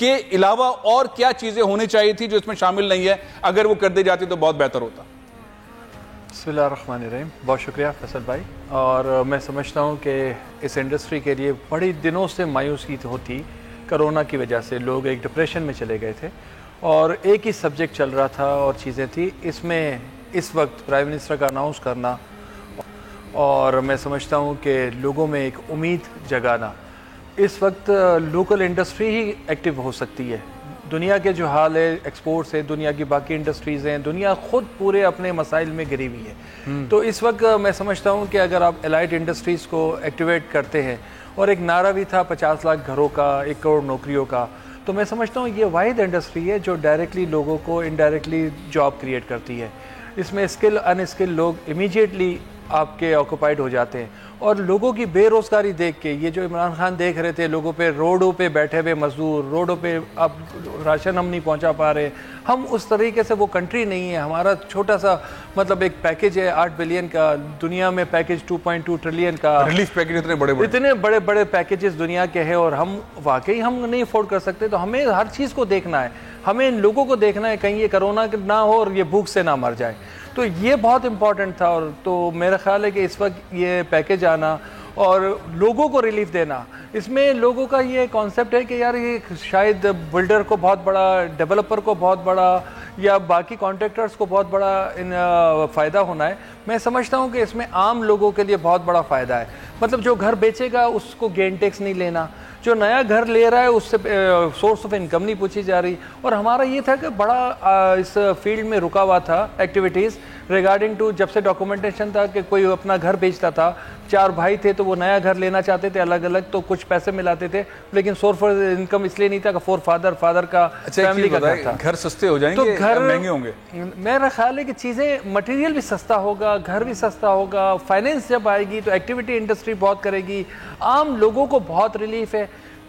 کے علاوہ اور کیا چیزیں ہونی چاہیے تھی جو اس میں شامل نہیں ہے؟ اگر وہ کر دی جاتی تو بہت بہتر ہوتا. بسم اللہ الرحمن الرحیم. بہت شکریہ فیصل بھائی. اور میں سمجھتا ہوں کہ اس انڈسٹری کے لیے بڑی دنوں سے مایوسی ہوتی کرونا کی وجہ سے. لوگ ایک ڈپریشن میں چلے گئے تھے اور ایک ہی سبجیکٹ چل رہا تھا اور چیزیں تھی. اس میں اس وقت پرائم منسٹر کا اناؤنس کرنا اور میں سمجھتا ہوں کہ لوگوں میں ایک امید جگانا, اس وقت لوکل انڈسٹری ہی ایکٹیو ہو سکتی ہے. دنیا کے جو حال ہے, ایکسپورٹس ہے, دنیا کی باقی انڈسٹریز ہیں, دنیا خود پورے اپنے مسائل میں گری ہوئی ہے. تو اس وقت میں سمجھتا ہوں کہ اگر آپ الائٹ انڈسٹریز کو ایکٹیویٹ کرتے ہیں, اور ایک نعرہ بھی تھا 50 لاکھ گھروں کا, 1 کروڑ نوکریوں کا, تو میں سمجھتا ہوں یہ واحد انڈسٹری ہے جو ڈائریکٹلی لوگوں کو انڈائریکٹلی جاب کریٹ کرتی ہے. اس میں اسکل ان اسکل لوگ امیجیٹلی آپ کے آکوپائڈ ہو جاتے ہیں. اور لوگوں کی بے روزگاری دیکھ کے, یہ جو عمران خان دیکھ رہے تھے لوگوں پہ روڈوں پہ بیٹھے ہوئے مزدور, روڈوں پہ اب راشن ہم نہیں پہنچا پا رہے. ہم اس طریقے سے وہ کنٹری نہیں ہے. ہمارا چھوٹا سا مطلب ایک پیکیج ہے 8 بلین کا, دنیا میں پیکیج 2.2 ٹریلین کا, ریلیف پیکیج اتنے بڑے بڑے پیکیجز دنیا کے ہیں, اور ہم واقعی ہم نہیں افورڈ کر سکتے. تو ہمیں ہر چیز کو دیکھنا ہے, ہمیں ان لوگوں کو دیکھنا ہے کہیں یہ کرونا نہ ہو اور یہ بھوک سے نہ مر جائے. تو یہ بہت امپورٹنٹ تھا. اور تو میرا خیال ہے کہ اس وقت یہ پیکیج آنا اور لوگوں کو ریلیف دینا, اس میں لوگوں کا یہ کانسیپٹ ہے کہ یار یہ شاید بلڈر کو بہت بڑا, ڈیولپر کو بہت بڑا, یا باقی کانٹریکٹرز کو بہت بڑا فائدہ ہونا ہے. میں سمجھتا ہوں کہ اس میں عام لوگوں کے لیے بہت بڑا فائدہ ہے. مطلب جو گھر بیچے گا اس کو گین ٹیکس نہیں لینا, جو نیا گھر لے رہا ہے اس سے سورس آف انکم نہیں پوچھی جا رہی. اور ہمارا یہ تھا کہ بڑا اس فیلڈ میں رکا ہوا تھا ایکٹیویٹیز ریگارڈنگ ٹو, جب سے ڈاکومنٹیشن تھا کہ کوئی اپنا گھر بیچتا تھا, 4 بھائی تھے تو وہ نیا گھر لینا چاہتے تھے الگ الگ, تو کچھ پیسے ملاتے تھے, لیکن سورس آف انکم اس لیے نہیں تھا کہ فادر کا فیملی کا گھر تھا. گھر سستے ہو جائیں گے, گھر مہنگے ہوں گے. میرا خیال ہے کہ چیزیں مٹیریل بھی سستا ہوگا, گھر بھی سستا ہوگا, فائنینس جب آئے گی تو ایکٹیویٹی انڈسٹری بہت کرے گی, عام لوگوں کو بہت ریلیف ہے.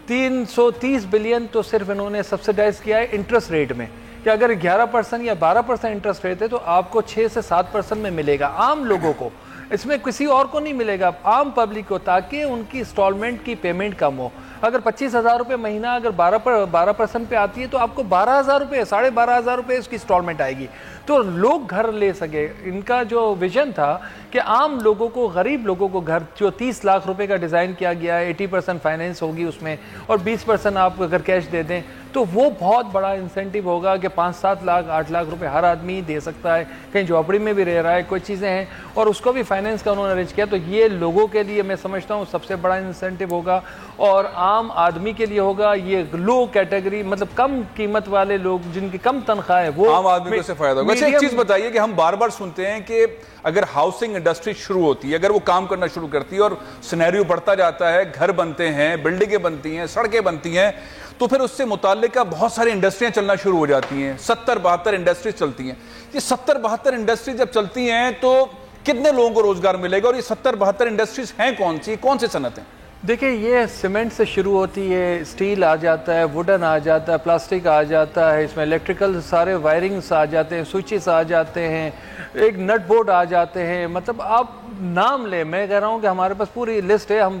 330 بلین تو صرف انہوں نے سبسیڈائز کیا ہے انٹرسٹ ریٹ میں, کہ اگر 11% یا 12% انٹرسٹ ریٹ ہے تو آپ کو 6 سے 7% میں ملے گا عام لوگوں کو. اس میں کسی اور کو نہیں ملے گا, عام پبلک کو, تاکہ ان کی انسٹالمنٹ کی پیمنٹ کم ہو. اگر 25,000 روپے مہینہ اگر 12% پہ آتی ہے تو آپ کو 12,000 روپے 12,500 روپے اس کی انسٹالمنٹ آئے گی, تو لوگ گھر لے سکے. ان کا جو ویژن تھا کہ عام لوگوں کو, غریب لوگوں کو گھر, جو 30 لاکھ روپے کا ڈیزائن کیا گیا ہے, 80% فائنینس ہوگی اس میں اور 20% آپ اگر کیش دے دیں تو وہ بہت بڑا انسینٹیو ہوگا کہ 5-7 لاکھ 8 لاکھ روپے ہر آدمی دے سکتا ہے, کہیں جھوپڑی میں بھی رہ رہا ہے, کوئی چیزیں ہیں, اور اس کو بھی فائنینس کا انہوں نے ارینج کیا. تو یہ لوگوں کے لیے میں سمجھتا ہوں سب سے بڑا انسینٹیو ہوگا, اور عام آدمی کے لیے ہوگا. یہ لو کیٹیگری مطلب کم قیمت والے لوگ جن کی کم تنخواہ ہے, وہ عام آدمی کو سے فائدہ ہوگا. اچھا ایک چیز بتائیے کہ ہم بار بار سنتے ہیں کہ اگر ہاؤسنگ انڈسٹری شروع ہوتی ہے, اگر وہ کام کرنا شروع کرتی ہے اور سینیریو بڑھتا جاتا ہے, گھر بنتے ہیں, بلڈنگیں بنتی ہیں, سڑکیں بنتی ہیں, تو پھر اس سے متعلقہ بہت ساری انڈسٹریاں چلنا شروع ہو جاتی ہیں. 70-72 انڈسٹریز چلتی ہیں. یہ 70-72 انڈسٹریز جب چلتی ہیں تو کتنے لوگوں کو روزگار ملے گا, اور یہ 70-72 انڈسٹریز ہیں کون سی, کون سے صنعتیں؟ دیکھیں یہ سیمنٹ سے شروع ہوتی ہے, اسٹیل آ جاتا ہے, ووڈن آ جاتا ہے, پلاسٹک آ جاتا ہے, اس میں الیکٹریکل سارے وائرنگس آ جاتے ہیں, سوئچز آ جاتے ہیں, ایک نٹ بورڈ آ جاتے ہیں. مطلب آپ نام لیں, میں کہہ رہا ہوں کہ ہمارے پاس پوری لسٹ ہے. ہم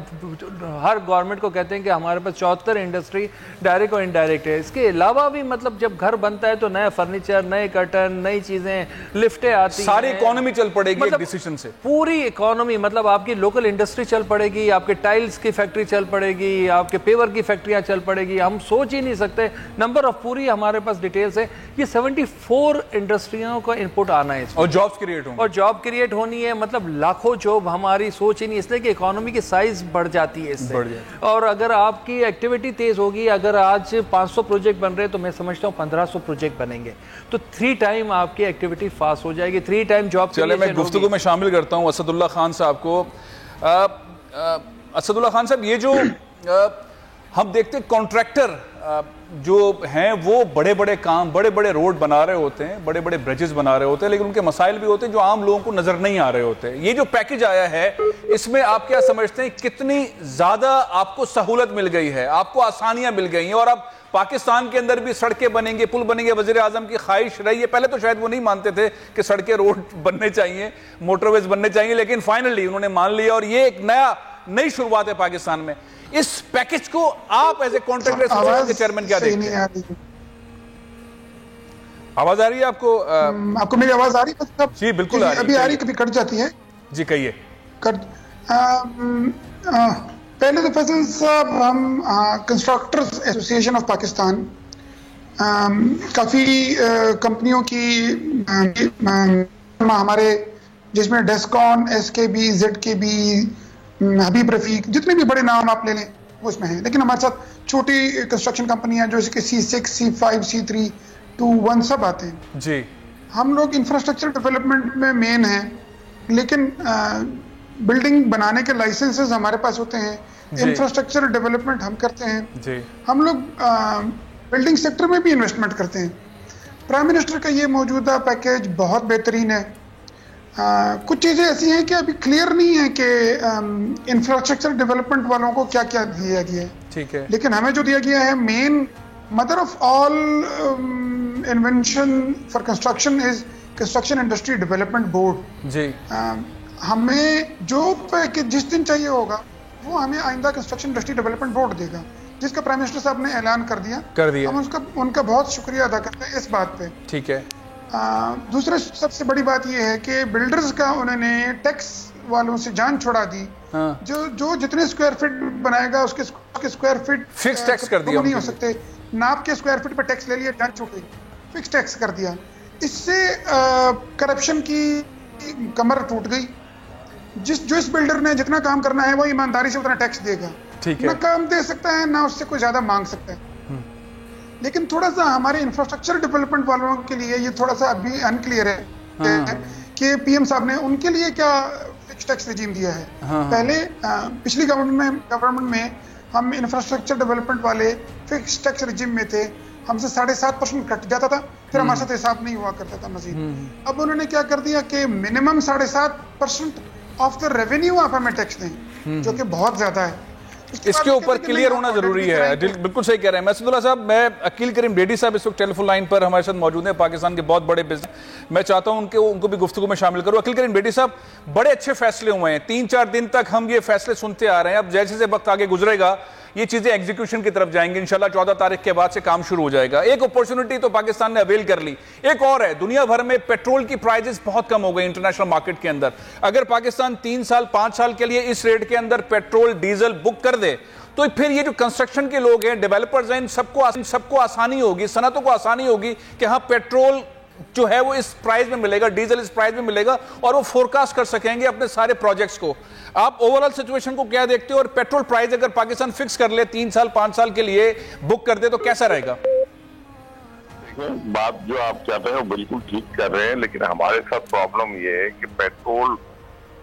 ہر گورنمنٹ کو کہتے ہیں کہ ہمارے پاس 74 انڈسٹری ڈائریکٹ اور انڈائریکٹ ہے. اس کے علاوہ بھی مطلب جب گھر بنتا ہے تو نیا فرنیچر, نئے کرٹن, نئی چیزیں, لفٹیں آتی ہیں, ساری اکانومی چل پڑے گی ایک ڈیسیشن سے. پوری اکانومی مطلب آپ کی لوکل انڈسٹری چل پڑے گی, آپ کے ٹائلز کی فیکٹری چل پڑے گی, آپ کے پیور کی فیکٹریاں چل پڑے گی. ہم سوچ ہی نہیں سکتے نمبر آف, پوری ہمارے پاس ڈیٹیلز ہے. یہ 74 انڈسٹریوں کا انپٹ آنا ہے, اور جابز کریٹ ہوں, اور جاب کریٹ ہونی ہے. مطلب لاکھوں جاب, ہماری سوچ ہی نہیں, اس لیے کہ اکانومی کی سائز بڑھ جاتی ہے اس سے. اور اگر آپ کی ایکٹیویٹی تیز ہوگی, اگر آج 500 پروجیکٹ بن رہے تو میں سمجھتا ہوں 1500 پروجیکٹ بنیں گے, تو 3 ٹائم آپ کی ایکٹیویٹی فاسٹ ہو جائے گی, 3 ٹائم جاب. چلے میں گفتگو میں شامل کرتا ہوں اسد اللہ خان صاحب کو. اسد اللہ خان صاحب, یہ جو ہم دیکھتے ہیں کانٹریکٹر جو ہیں وہ بڑے بڑے کام, بڑے بڑے روڈ بنا رہے ہوتے ہیں, بڑے بڑے برجز بنا رہے ہوتے ہیں, لیکن ان کے مسائل بھی ہوتے ہیں جو عام لوگوں کو نظر نہیں آ رہے ہوتے. یہ جو پیکج آیا ہے اس میں آپ کیا سمجھتے ہیں کتنی زیادہ آپ کو سہولت مل گئی ہے, آپ کو آسانیاں مل گئی ہیں, اور اب پاکستان کے اندر بھی سڑکیں بنیں گے, پل بنیں گے. وزیر اعظم کی خواہش رہی ہے, پہلے تو شاید وہ نہیں مانتے تھے کہ سڑکیں, روڈ بننے چاہیے, موٹر ویز بننے چاہیے, لیکن فائنلی انہوں نے مان لیا, اور یہ ایک نئی شروعات ہے پاکستان میں. اس پیکج کو آپ ایز اے کانٹریکٹ ایسوسی کے چیئرمین کیا دیکھتے ہیں؟ آواز آ رہی ہے آپ کو؟ آپ کو میری آواز آ رہی ہے؟ جی بالکل آ رہی ہے. ابھی آ رہی کبھی کٹ جاتی ہے. جی کہیے. پہلے تو فیصل صاحب ہم کنسٹرکٹرز ایسوسی ایشن آف پاکستان کافی کمپنیوں کی ہمارے جس میں ڈیسکون، ایس کے بی، زیڈ کے بی، حبیب رفیق، جتنے بھی بڑے نام آپ لے لیں وہ اس میں ہیں. لیکن ہمارے ساتھ چھوٹی کنسٹرکشن کمپنیاں جو کہ C6، C5، C3، 2، 1 سب آتے ہیں. جی ہم لوگ انفراسٹرکچر ڈیولپمنٹ میں مین ہیں، لیکن بلڈنگ بنانے کے لائسنسز ہمارے پاس ہوتے ہیں. انفراسٹرکچر ڈیولپمنٹ ہم کرتے ہیں. ہم لوگ بلڈنگ سیکٹر میں بھی انویسٹمنٹ کرتے ہیں. پرائم منسٹر کا یہ موجودہ پیکیج بہت بہترین ہے. کچھ چیزیں ایسی ہیں کہ ابھی کلیئر نہیں ہے کہ انفراسٹرکچر ڈیولپمنٹ والوں کو کیا کیا دیا گیا ہے. ٹھیک ہے. لیکن ہمیں جو دیا گیا ہے مین mother of all invention for construction is construction industry development board. جی ہمیں جو پیکیج جس دن چاہیے ہوگا وہ ہمیں آئندہ کنسٹرکشن انڈسٹری ڈیولپمنٹ بورڈ دے گا، جس کا پرائم منسٹر صاحب نے اعلان کر دیا. ہم ان کا بہت شکریہ ادا کرتے ہیں اس بات پہ. ٹھیک ہے. دوسرا سب سے بڑی بات یہ ہے کہ بلڈرز کا انہوں نے ٹیکس والوں سے جان چھوڑا دی. جو جتنے اسکوائر فٹ بنائے گا اس کے اسکوائر فٹ فکس ٹیکس کر دیا. نہیں ہو سکتے، ناپ کے اسکوائر فٹ پہ ٹیکس لے لیا، جان چھوٹ گئی، فکس ٹیکس کر دیا. اس سے کرپشن کی کمر ٹوٹ گئی. جو اس بلڈر نے جتنا کام کرنا ہے وہ ایمانداری سے اتنا ٹیکس دے گا. نہ کام دے سکتا ہے نہ اس سے کوئی زیادہ مانگ سکتا ہے. لیکن تھوڑا سا ہمارے انفراسٹرکچر ڈیولپمنٹ والوں کے لیے یہ تھوڑا سا ابھی انکلیئر ہے کہ پی ایم صاحب نے ان کے لیے کیا فکس ٹیکس رجیم دیا ہے. پہلے پچھلی گورنمنٹ میں ہم انفراسٹرکچر ڈیولپمنٹ والے فکس ٹیکس رجیم میں تھے. ہم سے 7.5% کٹ جاتا تھا، پھر ہمارے ساتھ حساب نہیں ہوا کرتا تھا مزید. اب انہوں نے کیا کر دیا کہ منیمم 7.5% آف دا ریونیو آپ ہمیں ٹیکس دیں، جو کہ بہت زیادہ ہے. اس کے اوپر کلیئر ہونا ضروری ہے. بالکل صحیح کہہ رہے ہیں اسد اللہ صاحب. میں عقیل کریم ڈیڈی صاحب اس وقت ٹیلی فون لائن پر ہمارے ساتھ موجود ہیں، پاکستان کے بہت بڑے بزنس. میں چاہتا ہوں ان کو بھی گفتگو میں شامل کروں. عقیل کریم ڈیڈی صاحب، بڑے اچھے فیصلے ہوئے ہیں. 3-4 دن تک ہم یہ فیصلے سنتے آ رہے ہیں. اب جیسے جیسے وقت آگے گزرے گا یہ چیزیں ایگزیکیوشن کی طرف جائیں گی. انشاءاللہ 14 تاریخ کے بعد سے کام شروع ہو جائے گا. ایک اپورچونٹی تو پاکستان نے اویل کر لی. ایک اور ہے، دنیا بھر میں پیٹرول کی پرائزز بہت کم ہو گئی انٹرنیشنل مارکیٹ کے اندر. اگر پاکستان 3 سال 5 سال کے لیے اس ریٹ کے اندر پیٹرول ڈیزل بک کر دے تو پھر یہ جو کنسٹرکشن کے لوگ ہیں، ڈیولپرز ہیں، سب کو آسانی ہوگی، صنعتوں کو آسانی ہوگی کہ ہاں پیٹرول جو ہے وہ اس پرائز میں ملے گا، ڈیزل اس پرائز میں ملے گا، اور وہ فورکاسٹ کر سکیں گے اپنے سارے پروجیکٹس کو. آپ اوورال سچویشن کو کیا دیکھتے ہو؟ اور پیٹرول پرائز اگر پاکستان فکس کر لے 3 سال 5 سال کے لیے بک کر دے تو کیسا رہے گا؟ بات جو آپ چاہتے ہیں وہ بالکل ٹھیک کر رہے ہیں، لیکن ہمارے ساتھ پرابلم یہ ہے کہ پیٹرول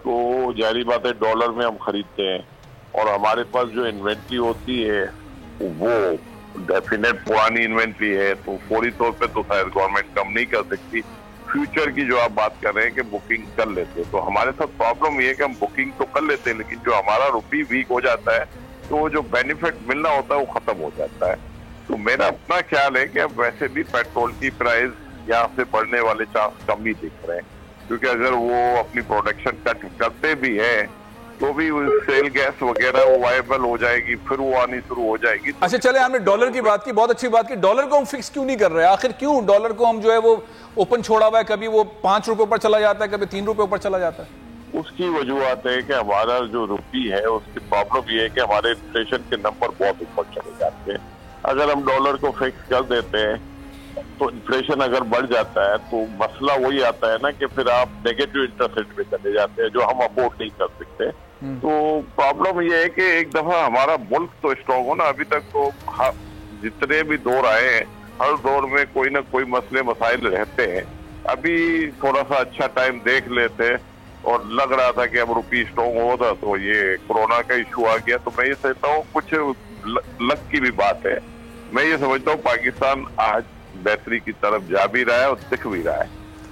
تو ظاہری بات ہے ڈالر میں ہم خریدتے ہیں، اور ہمارے پاس جو انوینٹری ہوتی ہے وہ ڈیفینیٹ پرانی انوینٹری ہے، تو فوری طور پہ تو خیر گورنمنٹ کم نہیں کر سکتی. فیوچر کی جو آپ بات کر رہے ہیں کہ بکنگ کر لیتے، تو ہمارے ساتھ پرابلم یہ ہے کہ ہم بکنگ تو کر لیتے ہیں، لیکن جو ہمارا روپی ویک ہو جاتا ہے تو وہ جو بینیفٹ ملنا ہوتا ہے وہ ختم ہو جاتا ہے. تو میرا اپنا خیال ہے کہ اب ویسے بھی پیٹرول کی پرائز یہاں سے بڑھنے والے چانس کم ہی دکھ رہے ہیں، کیونکہ اگر وہ اپنی پروڈکشن کٹ کرتے بھی ہیں تو بھی سیل گیس وغیرہ وہ وائبل ہو جائے گی، پھر وہ آنی شروع ہو جائے گی. اچھا چلے، ہم نے ڈالر کی بات کی، بہت اچھی بات کی. ڈالر کو ہم فکس کیوں نہیں کر رہے؟ آخر کیوں ڈالر کو ہم جو ہے وہ اوپن چھوڑا ہوا ہے؟ کبھی وہ 5 روپے پر چلا جاتا ہے، کبھی 3 روپے پر چلا جاتا ہے. اس کی وجوہات ہے کہ ہمارا جو روپی ہے اس کی پرابلم یہ ہے کہ ہمارے انفلیشن کے نمبر بہت اوپر چلے جاتے ہیں. اگر ہم ڈالر کو فکس کر دیتے ہیں تو انفلیشن اگر بڑھ جاتا ہے تو مسئلہ وہی آتا ہے نا کہ پھر آپ نیگیٹو انٹرسٹ ریٹ پہ چلے جاتے ہیں، جو ہم افورڈ نہیں کر سکتے. تو پرابلم یہ ہے کہ ایک دفعہ ہمارا ملک تو اسٹرانگ ہو نا. ابھی تک تو جتنے بھی دور آئے ہیں ہر دور میں کوئی نہ کوئی مسئلے مسائل رہتے ہیں. ابھی تھوڑا سا اچھا ٹائم دیکھ لیتے اور لگ رہا تھا کہ اب روپی اسٹرانگ ہوتا تو یہ کورونا کا ایشو آ گیا. تو میں یہ سمجھتا ہوں کچھ لک کی بھی بات ہے. میں یہ سمجھتا ہوں پاکستان آج بہتری کی طرف جا بھی رہا ہے اور دکھ بھی رہا ہے،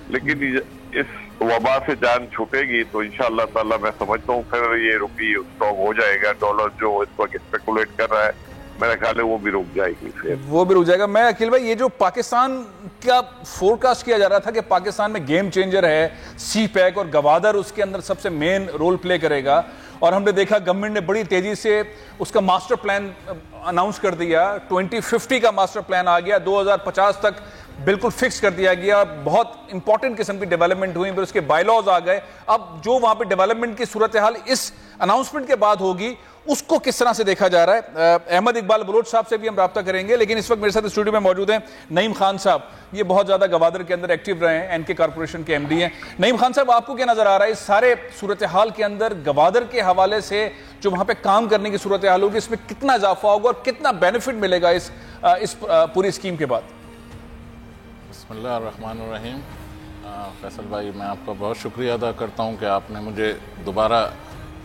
لیکن اس وبا سے جان چھوٹے گی تو انشاءاللہ تعالی میں سمجھتا ہوں پھر یہ روپی اسٹرانگ ہو جائے گا. ڈالر جو اس وقت اسپیکولیٹ کر رہا ہے میرا خیال ہے وہ بھی رک جائے گی، پھر وہ بھی رک جائے گا. میں عقیل بھائی، یہ جو پاکستان کا فورکاسٹ کیا جا رہا تھا کہ پاکستان میں گیم چینجر ہے سی پیک اور گوادر اس کے اندر سب سے مین رول پلے کرے گا، اور ہم نے دیکھا گورنمنٹ نے بڑی تیزی سے اس کا ماسٹر پلان اناؤنس کر دیا. 2050 کا ماسٹر پلان آ گیا, 2050 تک بالکل فکس کر دیا گیا. بہت امپورٹنٹ قسم کی ڈیولپمنٹ ہوئی, پھر اس کے بائی لاز آ گئے. اب جو وہاں پہ ڈیولپمنٹ کی صورتحال اس اناؤنسمنٹ کے بعد ہوگی, اس کو کس طرح سے دیکھا جا رہا ہے؟ احمد اقبال بلوچ صاحب سے بھی ہم رابطہ کریں گے, لیکن اس وقت میرے ساتھ اسٹوڈیو میں موجود ہیں نعیم خان صاحب. یہ بہت زیادہ گوادر کے اندر ایکٹیو رہے ہیں, NK کارپوریشن کے MD ہیں. نعیم خان صاحب, آپ کو کیا نظر آ رہا ہے اس سارے صورتحال کے اندر گوادر کے حوالے سے جو وہاں پہ کام کرنے کی صورتحال ہوگی, اس میں کتنا اضافہ ہوگا اور کتنا بینیفٹ ملے گا اس پوری اسکیم کے بعد؟ بسم اللہ الرحمن الرحیم. فیصل بھائی, میں آپ کا بہت شکریہ ادا کرتا ہوں کہ آپ نے مجھے دوبارہ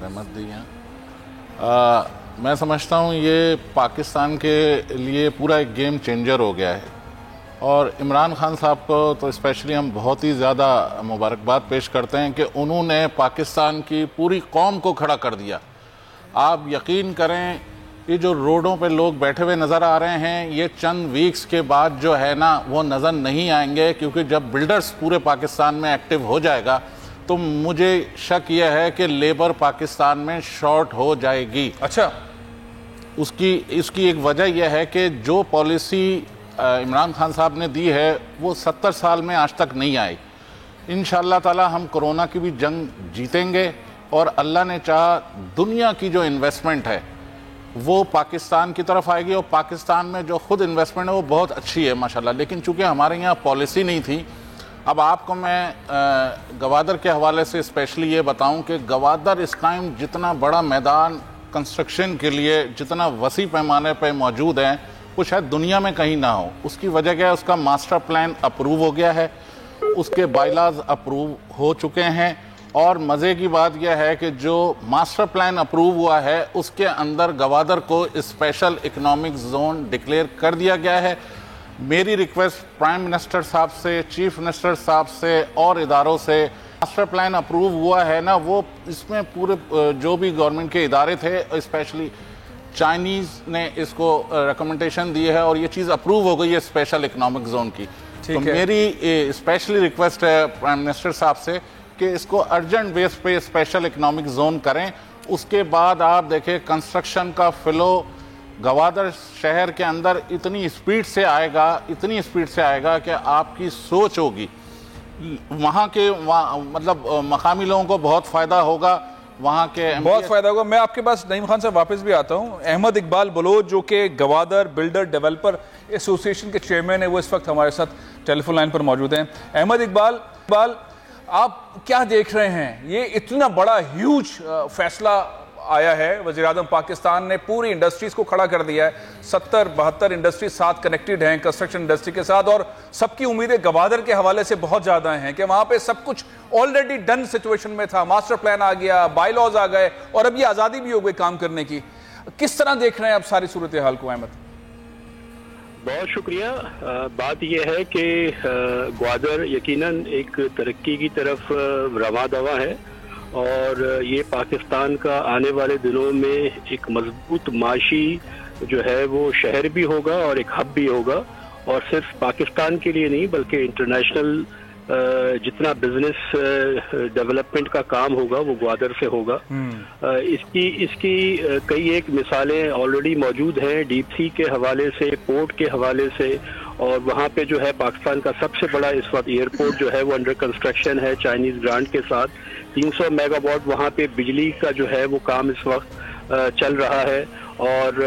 رحمت دی ہے. میں سمجھتا ہوں یہ پاکستان کے لیے پورا ایک گیم چینجر ہو گیا ہے, اور عمران خان صاحب کو تو اسپیشلی ہم بہت ہی زیادہ مبارکباد پیش کرتے ہیں کہ انہوں نے پاکستان کی پوری قوم کو کھڑا کر دیا. آپ یقین کریں, یہ جو روڈوں پہ لوگ بیٹھے ہوئے نظر آ رہے ہیں, یہ چند ویکس کے بعد جو ہے نا وہ نظر نہیں آئیں گے, کیونکہ جب بلڈرز پورے پاکستان میں ایکٹیو ہو جائے گا تو مجھے شک یہ ہے کہ لیبر پاکستان میں شارٹ ہو جائے گی. اچھا, اس کی ایک وجہ یہ ہے کہ جو پالیسی عمران خان صاحب نے دی ہے وہ 70 سال میں آج تک نہیں آئی. انشاءاللہ تعالی ہم کرونا کی بھی جنگ جیتیں گے, اور اللہ نے چاہا دنیا کی جو انویسٹمنٹ ہے وہ پاکستان کی طرف آئے گی, اور پاکستان میں جو خود انویسٹمنٹ ہے وہ بہت اچھی ہے ماشاءاللہ. لیکن چونکہ ہمارے یہاں پالیسی نہیں تھی, اب آپ کو میں گوادر کے حوالے سے اسپیشلی یہ بتاؤں کہ گوادر اس ٹائم جتنا بڑا میدان کنسٹرکشن کے لیے جتنا وسیع پیمانے پہ موجود ہیں وہ شاید دنیا میں کہیں نہ ہو. اس کی وجہ کیا ہے؟ اس کا ماسٹر پلان اپروو ہو گیا ہے, اس کے بائی لاز اپروو ہو چکے ہیں, اور مزے کی بات یہ ہے کہ جو ماسٹر پلان اپروو ہوا ہے اس کے اندر گوادر کو اسپیشل اکنامک زون ڈکلیئر کر دیا گیا ہے. میری ریکویسٹ پرائم منسٹر صاحب سے, چیف منسٹر صاحب سے اور اداروں سے, ماسٹر پلان اپروو ہوا ہے نا, وہ اس میں پورے جو بھی گورنمنٹ کے ادارے تھے, اسپیشلی چائنیز نے اس کو ریکمنڈیشن دی ہے, اور یہ چیز اپروو ہو گئی ہے اسپیشل اکنامک زون کی. تو میری اسپیشلی ریکویسٹ ہے پرائم منسٹر صاحب سے کہ اس کو ارجنٹ بیس پہ اسپیشل اکنامک زون کریں. اس کے بعد آپ دیکھیں کنسٹرکشن کا فلو گوادر شہر کے اندر اتنی اسپیڈ سے آئے گا کہ آپ کی سوچ ہوگی. وہاں کے مطلب مقامی لوگوں کو بہت فائدہ ہوگا, وہاں کے بہت فائدہ ہوگا. میں آپ کے پاس نعیم خان صاحب واپس بھی آتا ہوں. احمد اقبال بلوچ جو کہ گوادر بلڈر ڈیولپر ایسوسیشن کے چیئرمین ہیں, وہ اس وقت ہمارے ساتھ ٹیلی فون لائن پر موجود ہیں. احمد اقبال, آپ کیا دیکھ رہے ہیں؟ یہ اتنا بڑا ہیوج فیصلہ آیا ہے, وزیر اعظم پاکستان نے پوری انڈسٹریز کو کھڑا کر دیا ہے. 70-72 انڈسٹریز ساتھ کنیکٹڈ ہیں کنسٹرکشن انڈسٹری کے ساتھ, اور سب کی امیدیں گوادر کے حوالے سے بہت زیادہ ہیں کہ وہاں پہ سب کچھ آلریڈی ڈن سچویشن میں تھا. ماسٹر پلان آ گیا, بائی لاز آ گئے, اور اب یہ آزادی بھی ہو گئی کام کرنے کی. کس طرح دیکھ رہے ہیں آپ ساری صورتحال کو احمد؟ بہت شکریہ. بات یہ ہے کہ گوادر یقیناً ایک ترقی کی طرف رواں دواں ہے, اور یہ پاکستان کا آنے والے دنوں میں ایک مضبوط معاشی جو ہے وہ شہر بھی ہوگا اور ایک ہب بھی ہوگا, اور صرف پاکستان کے لیے نہیں بلکہ انٹرنیشنل جتنا بزنس ڈیولپمنٹ کا کام ہوگا وہ گوادر سے ہوگا. اس کی کئی ایک مثالیں آلریڈی موجود ہیں, ڈیپ سی کے حوالے سے, پورٹ کے حوالے سے, اور وہاں پہ جو ہے پاکستان کا سب سے بڑا اس وقت ایئرپورٹ جو ہے وہ انڈر کنسٹرکشن ہے چائنیز گرانٹ کے ساتھ. 300 میگا واٹ وہاں پہ بجلی کا جو ہے وہ کام اس وقت چل رہا ہے, اور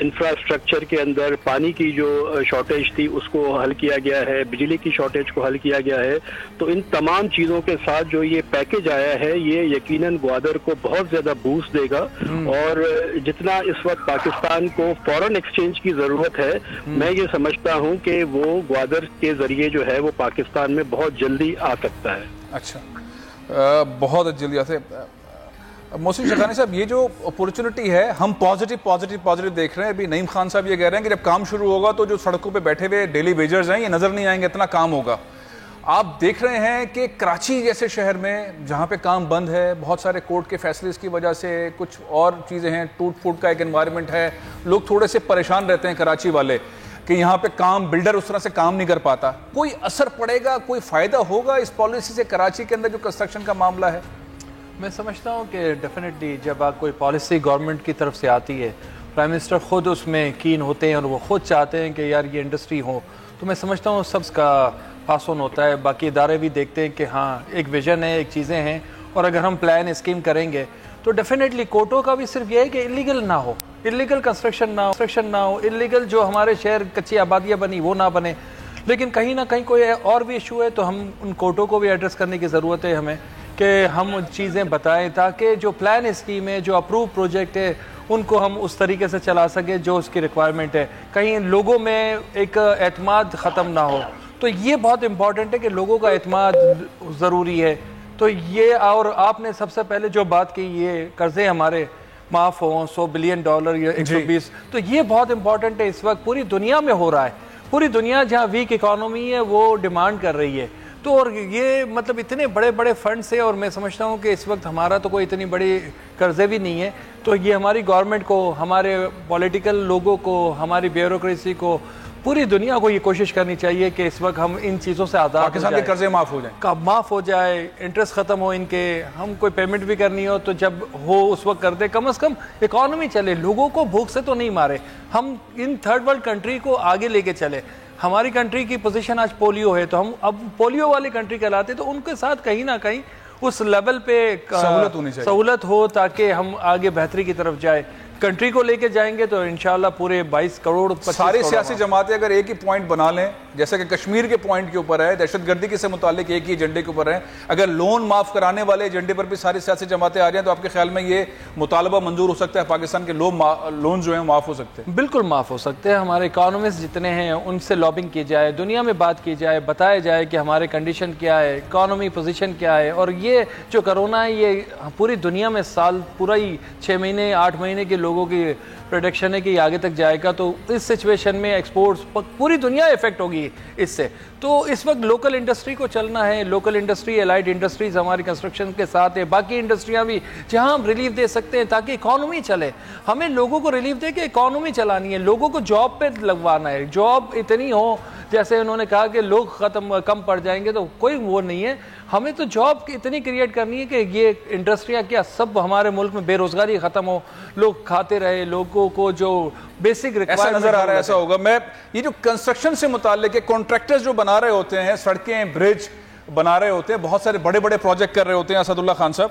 انفراسٹرکچر کے اندر پانی کی جو شارٹیج تھی اس کو حل کیا گیا ہے, بجلی کی شارٹیج کو حل کیا گیا ہے. تو ان تمام چیزوں کے ساتھ جو یہ پیکیج آیا ہے یہ یقیناً گوادر کو بہت زیادہ بوسٹ دے گا, اور جتنا اس وقت پاکستان کو فورن ایکسچینج کی ضرورت ہے, میں یہ سمجھتا ہوں کہ وہ گوادر کے ذریعے جو ہے وہ پاکستان میں بہت جلدی آ سکتا ہے. اچھا, بہت جلدی آتے. محسن شیخانی صاحب, یہ جو اپورچونٹی ہے ہم پازیٹیو دیکھ رہے ہیں. ابھی نعیم خان صاحب یہ کہہ رہے ہیں کہ جب کام شروع ہوگا تو جو سڑکوں پہ بیٹھے ہوئے ڈیلی ویجرز ہیں یہ نظر نہیں آئیں گے, اتنا کام ہوگا. آپ دیکھ رہے ہیں کہ کراچی جیسے شہر میں جہاں پہ کام بند ہے, بہت سارے کورٹ کے فیصلے کی وجہ سے, کچھ اور چیزیں ہیں, ٹوٹ پھوٹ کا ایک انوائرمنٹ ہے, لوگ تھوڑے سے پریشان رہتے ہیں کراچی والے کہ یہاں پہ کام بلڈر اس طرح سے کام نہیں کر پاتا. کوئی اثر پڑے گا, کوئی فائدہ ہوگا اس پالیسی سے کراچی کے اندر جو کنسٹرکشن کا معاملہ ہے؟ میں سمجھتا ہوں کہ ڈیفینیٹلی جب آپ کوئی پالیسی گورنمنٹ کی طرف سے آتی ہے، پرائم منسٹر خود اس میں کین ہوتے ہیں اور وہ خود چاہتے ہیں کہ یار یہ انڈسٹری ہو، تو میں سمجھتا ہوں سب کا پاس آن ہوتا ہے. باقی ادارے بھی دیکھتے ہیں کہ ہاں ایک ویژن ہے، ایک چیزیں ہیں، اور اگر ہم پلان اسکیم کریں گے تو ڈیفینیٹلی کوٹوں کا بھی صرف یہ ہے کہ انلیگل نہ ہو، انلیگل کنسٹرکشن نہ ہو، انلیگل جو ہمارے شہر کچی آبادیاں بنی وہ نہ بنے. لیکن کہیں نہ کہیں کوئی اور بھی ایشو ہے تو ہم ان کوٹوں کو بھی ایڈریس کرنے کی ضرورت ہے ہمیں، کہ ہم چیزیں بتائیں تاکہ جو پلان اسکیم ہے، جو اپروو پروجیکٹ ہے، ان کو ہم اس طریقے سے چلا سکیں جو اس کی ریکوائرمنٹ ہے. کہیں لوگوں میں ایک اعتماد ختم نہ ہو، تو یہ بہت امپورٹنٹ ہے کہ لوگوں کا اعتماد ضروری ہے. تو یہ، اور آپ نے سب سے پہلے جو بات کی، یہ قرضے ہمارے معاف ہوں $100 بلین یا 120، تو یہ بہت امپورٹنٹ ہے. اس وقت پوری دنیا میں ہو رہا ہے، پوری دنیا جہاں ویک اکانومی ہے وہ ڈیمانڈ کر رہی ہے. تو اور یہ مطلب اتنے بڑے بڑے فنڈس ہیں، اور میں سمجھتا ہوں کہ اس وقت ہمارا تو کوئی اتنی بڑی قرضے بھی نہیں ہے. تو یہ ہماری گورنمنٹ کو، ہمارے پولیٹیکل لوگوں کو، ہماری بیوروکریسی کو، پوری دنیا کو یہ کوشش کرنی چاہیے کہ اس وقت ہم ان چیزوں سے آزاد پاکستان کے قرضے معاف ہو جائے، انٹرسٹ ختم ہو ان کے. ہم کوئی پیمنٹ بھی کرنی ہو تو جب ہو اس وقت کر دے، کم از کم اکانومی چلے، لوگوں کو بھوک سے تو نہیں مارے. ہم ان تھرڈ ورلڈ کنٹری کو آگے لے کے چلے. ہماری کنٹری کی پوزیشن آج پولیو ہے، تو ہم اب پولیو والی کنٹری کہلاتے، تو ان کے ساتھ کہیں نہ کہیں اس لیول پہ سہولت ہو تاکہ ہم آگے بہتری کی طرف جائے. کنٹری کو لے کے جائیں گے تو انشاءاللہ پورے 22 کروڑ ساری سیاسی جماعتیں اگر ایک ہی پوائنٹ بنا لیں، جیسے کہ کشمیر کے پوائنٹ کے اوپر ہے، دہشت گردی کے سے متعلق ایک ہی ایجنڈے کے اوپر ہے، اگر لون معاف کرانے والے ایجنڈے پر بھی ساری سیاسی جماعتیں آ جائیں تو آپ کے خیال میں یہ مطالبہ منظور ہو سکتا ہے؟ پاکستان کے لون جو ہیں معاف ہو سکتے ہیں؟ بالکل معاف ہو سکتے ہیں. ہمارے اکانومسٹ جتنے ہیں ان سے لابنگ کی جائے، دنیا میں بات کی جائے، بتایا جائے کہ ہمارے کنڈیشن کیا ہے، اکانومی پوزیشن کیا ہے. اور یہ جو کرونا ہے یہ پوری دنیا میں سال پورا ہی 6 مہینے 8 مہینے کے لوگوں کی پریڈکشن ہے کہ یہ آگے تک جائے گا. تو اس سچویشن میں ایکسپورٹس پوری دنیا افیکٹ ہوگی اس سے. تو اس وقت لوکل انڈسٹری کو چلنا ہے. لوکل انڈسٹری، الائڈ انڈسٹریز ہماری کنسٹرکشن کے ساتھ ہے، باقی انڈسٹریاں بھی جہاں ہم ریلیف دے سکتے ہیں تاکہ اکانومی چلے. ہمیں لوگوں کو ریلیف دے کے اکانومی چلانی ہے، لوگوں کو جاب پہ لگوانا ہے. جاب اتنی ہو، جیسے انہوں نے کہا کہ لوگ کم پڑ جائیں گے، تو کوئی وہ نہیں ہے. ہمیں تو جاب اتنی کریٹ کرنی ہے کہ یہ انڈسٹریاں کیا سب ہمارے ملک میں بے روزگاری ختم ہو، لوگ کھاتے رہے، لوگوں کو جو بیسک ایسا نظر آ رہا ہے ایسا ہوگا. میں یہ جو کنسٹرکشن سے متعلق ہے، کانٹریکٹرز جو بنا رہے ہوتے ہیں، سڑکیں برج بنا رہے ہوتے ہیں، بہت سارے بڑے بڑے پروجیکٹ کر رہے ہوتے ہیں، اسد اللہ خان صاحب،